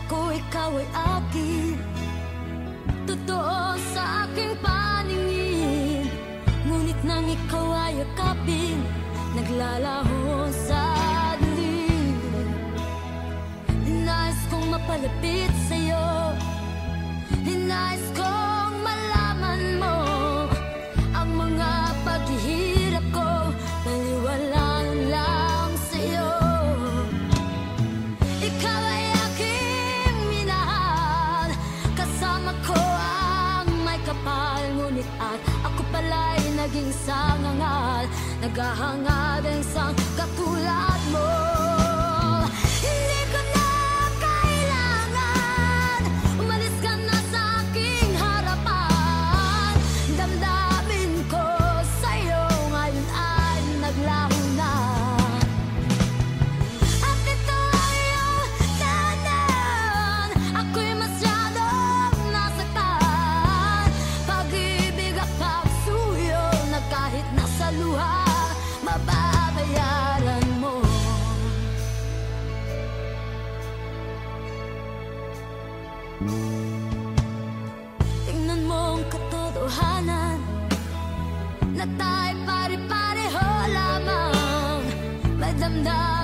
ko ikaw ay akin, totoo sa aking paningin. Ngunit nang ikaw ay yakapin, naglalaho sa dilim. Ninais kong mapalapit sa'yo, ninais kong malaman mo ang mga paghihirap ko, naliwalaan lang sa'yo. Ikaw ay aking minahal, kasama ko ang may kapal. Ngunit at ako pala'y naging sangangal, naghahangad ang isang katulad mo. Hindi ko na kailangan, umalis ka na sa aking harapan. Damdamin ko sa'yo ngayon ay naglaho na, at ito ay iyong tanan. Ako'y masyadong nasaktan, pag-ibig at pagsuyo na kahit nasa luha mababayaran mo. Tingnan mo ang katotohanan, na tayo pare-pareho lamang, may damdamin